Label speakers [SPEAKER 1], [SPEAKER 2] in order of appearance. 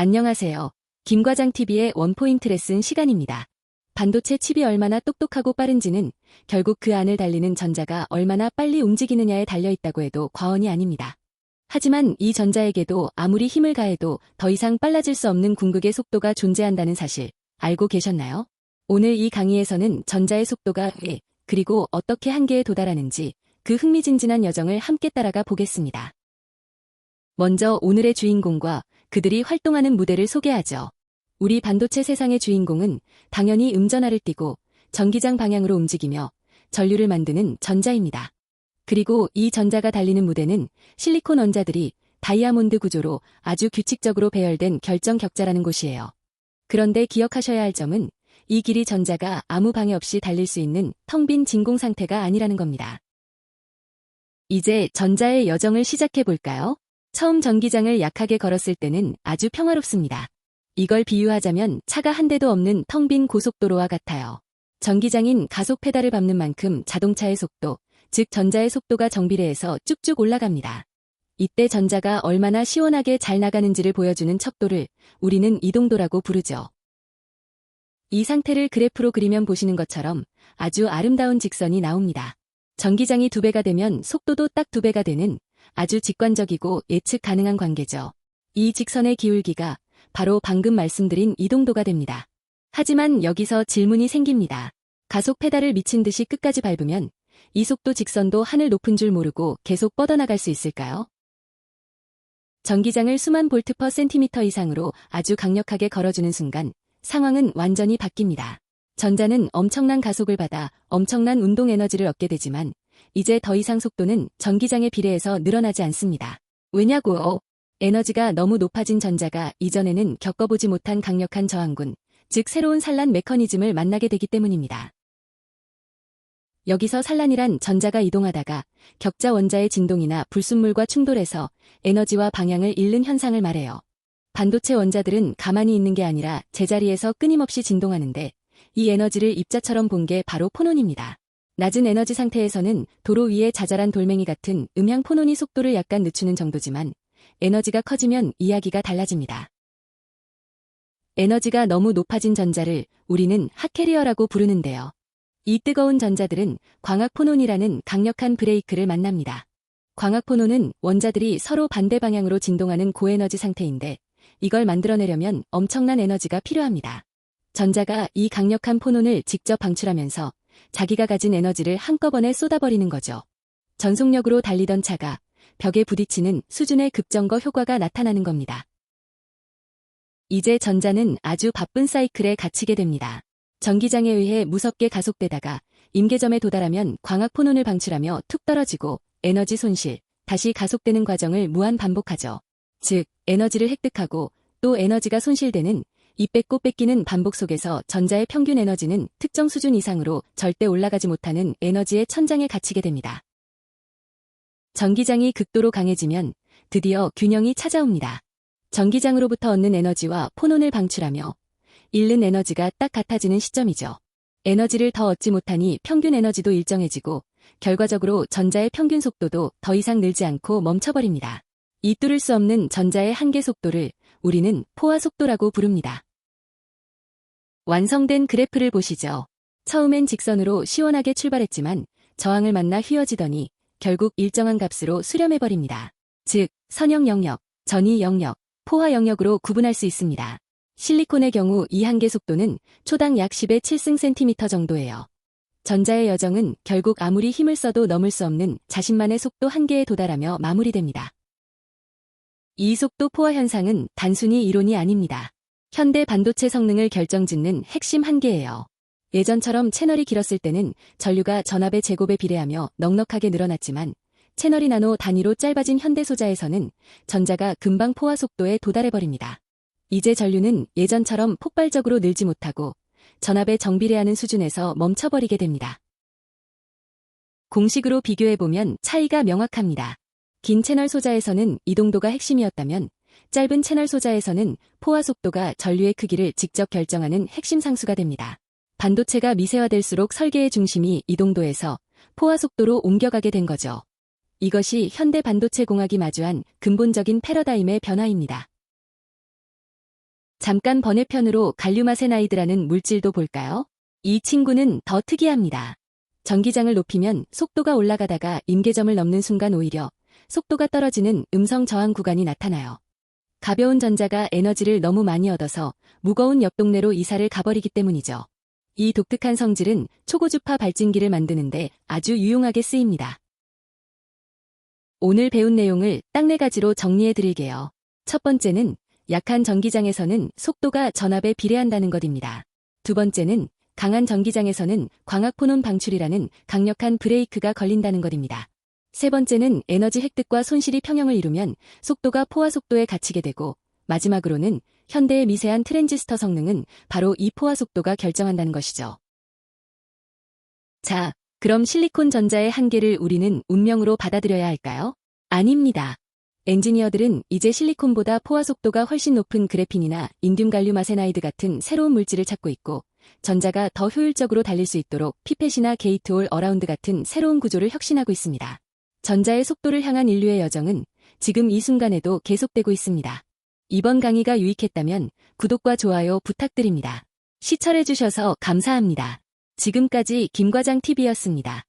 [SPEAKER 1] 안녕하세요. 김과장TV의 원포인트 레슨 시간입니다. 반도체 칩이 얼마나 똑똑하고 빠른지는 결국 그 안을 달리는 전자가 얼마나 빨리 움직이느냐에 달려있다고 해도 과언이 아닙니다. 하지만 이 전자에게도 아무리 힘을 가해도 더 이상 빨라질 수 없는 궁극의 속도가 존재한다는 사실 알고 계셨나요? 오늘 이 강의에서는 전자의 속도가 왜, 그리고 어떻게 한계에 도달하는지 그 흥미진진한 여정을 함께 따라가 보겠습니다. 먼저 오늘의 주인공과 그들이 활동하는 무대를 소개하죠. 우리 반도체 세상의 주인공은 당연히 음전하를 띠고 전기장 방향으로 움직이며 전류를 만드는 전자입니다. 그리고 이 전자가 달리는 무대는 실리콘 원자들이 다이아몬드 구조로 아주 규칙적으로 배열된 결정 격자라는 곳이에요. 그런데 기억하셔야 할 점은 이 길이 전자가 아무 방해 없이 달릴 수 있는 텅 빈 진공 상태가 아니라는 겁니다. 이제 전자의 여정을 시작해 볼까요? 처음 전기장을 약하게 걸었을 때는 아주 평화롭습니다. 이걸 비유하자면 차가 한 대도 없는 텅 빈 고속도로와 같아요. 전기장인 가속 페달을 밟는 만큼 자동차의 속도, 즉 전자의 속도가 정비례해서 쭉쭉 올라갑니다. 이때 전자가 얼마나 시원하게 잘 나가는지를 보여주는 척도를 우리는 이동도라고 부르죠. 이 상태를 그래프로 그리면 보시는 것처럼 아주 아름다운 직선이 나옵니다. 전기장이 2배가 되면 속도도 딱 2배가 되는 아주 직관적이고 예측 가능한 관계죠. 이 직선의 기울기가 바로 방금 말씀드린 이동도가 됩니다. 하지만 여기서 질문이 생깁니다. 가속 페달을 미친 듯이 끝까지 밟으면 이 속도 직선도 하늘 높은 줄 모르고 계속 뻗어나갈 수 있을까요? 전기장을 수만 볼트 퍼 센티미터 이상으로 아주 강력하게 걸어주는 순간 상황은 완전히 바뀝니다. 전자는 엄청난 가속을 받아 엄청난 운동 에너지를 얻게 되지만 이제 더 이상 속도는 전기장에 비례해서 늘어나지 않습니다. 왜냐고요? 에너지가 너무 높아진 전자가 이전에는 겪어보지 못한 강력한 저항군, 즉 새로운 산란 메커니즘을 만나게 되기 때문입니다. 여기서 산란이란 전자가 이동하다가 격자 원자의 진동이나 불순물과 충돌해서 에너지와 방향을 잃는 현상을 말해요. 반도체 원자들은 가만히 있는 게 아니라 제자리에서 끊임없이 진동하는데 이 에너지를 입자처럼 본 게 바로 포논입니다. 낮은 에너지 상태에서는 도로 위에 자잘한 돌멩이 같은 음향 포논이 속도를 약간 늦추는 정도지만 에너지가 커지면 이야기가 달라집니다. 에너지가 너무 높아진 전자를 우리는 핫캐리어라고 부르는데요. 이 뜨거운 전자들은 광학 포논이라는 강력한 브레이크를 만납니다. 광학 포논은 원자들이 서로 반대 방향으로 진동하는 고에너지 상태인데 이걸 만들어내려면 엄청난 에너지가 필요합니다. 전자가 이 강력한 포논을 직접 방출하면서 자기가 가진 에너지를 한꺼번에 쏟아버리는 거죠. 전속력으로 달리던 차가 벽에 부딪히는 수준의 급정거 효과가 나타나는 겁니다. 이제 전자는 아주 바쁜 사이클에 갇히게 됩니다. 전기장에 의해 무섭게 가속되다가 임계점에 도달하면 광학 포논을 방출하며 툭 떨어지고 에너지 손실, 다시 가속되는 과정을 무한 반복하죠. 즉, 에너지를 획득하고 또 에너지가 손실되는 이 뺏고 뺏기는 반복 속에서 전자의 평균 에너지는 특정 수준 이상으로 절대 올라가지 못하는 에너지의 천장에 갇히게 됩니다. 전기장이 극도로 강해지면 드디어 균형이 찾아옵니다. 전기장으로부터 얻는 에너지와 포논을 방출하며 잃는 에너지가 딱 같아지는 시점이죠. 에너지를 더 얻지 못하니 평균 에너지도 일정해지고 결과적으로 전자의 평균 속도도 더 이상 늘지 않고 멈춰버립니다. 이 뚫을 수 없는 전자의 한계 속도를 우리는 포화 속도라고 부릅니다. 완성된 그래프를 보시죠. 처음엔 직선으로 시원하게 출발했지만 저항을 만나 휘어지더니 결국 일정한 값으로 수렴해버립니다. 즉, 선형 영역, 전위 영역, 포화 영역으로 구분할 수 있습니다. 실리콘의 경우 이 한계 속도는 초당 약 10의 7승 센티미터 정도예요. 전자의 여정은 결국 아무리 힘을 써도 넘을 수 없는 자신만의 속도 한계에 도달하며 마무리됩니다. 이 속도 포화 현상은 단순히 이론이 아닙니다. 현대 반도체 성능을 결정짓는 핵심 한계예요. 예전처럼 채널이 길었을 때는 전류가 전압의 제곱에 비례하며 넉넉하게 늘어났지만 채널이 나노 단위로 짧아진 현대 소자에서는 전자가 금방 포화 속도에 도달해버립니다. 이제 전류는 예전처럼 폭발적으로 늘지 못하고 전압에 정비례하는 수준에서 멈춰버리게 됩니다. 공식으로 비교해보면 차이가 명확합니다. 긴 채널 소자에서는 이동도가 핵심이었다면 짧은 채널 소자에서는 포화 속도가 전류의 크기를 직접 결정하는 핵심 상수가 됩니다. 반도체가 미세화될수록 설계의 중심이 이동도에서 포화 속도로 옮겨가게 된 거죠. 이것이 현대 반도체 공학이 마주한 근본적인 패러다임의 변화입니다. 잠깐 번외편으로 갈륨아세나이드라는 물질도 볼까요? 이 친구는 더 특이합니다. 전기장을 높이면 속도가 올라가다가 임계점을 넘는 순간 오히려 속도가 떨어지는 음성 저항 구간이 나타나요. 가벼운 전자가 에너지를 너무 많이 얻어서 무거운 옆 동네로 이사를 가버리기 때문이죠. 이 독특한 성질은 초고주파 발진기를 만드는데 아주 유용하게 쓰입니다. 오늘 배운 내용을 딱 4가지로 정리해 드릴게요. 첫 번째는 약한 전기장에서는 속도가 전압에 비례한다는 것입니다. 두 번째는 강한 전기장에서는 광학포논 방출이라는 강력한 브레이크가 걸린다는 것입니다. 세 번째는 에너지 획득과 손실이 평형을 이루면 속도가 포화 속도에 갇히게 되고, 마지막으로는 현대의 미세한 트랜지스터 성능은 바로 이 포화 속도가 결정한다는 것이죠. 자, 그럼 실리콘 전자의 한계를 우리는 운명으로 받아들여야 할까요? 아닙니다. 엔지니어들은 이제 실리콘보다 포화 속도가 훨씬 높은 그래핀이나 인듐 갈륨 아세나이드 같은 새로운 물질을 찾고 있고, 전자가 더 효율적으로 달릴 수 있도록 피펫이나 게이트 올 어라운드 같은 새로운 구조를 혁신하고 있습니다. 전자의 속도를 향한 인류의 여정은 지금 이 순간에도 계속되고 있습니다. 이번 강의가 유익했다면 구독과 좋아요 부탁드립니다. 시청해주셔서 감사합니다. 지금까지 김과장TV였습니다.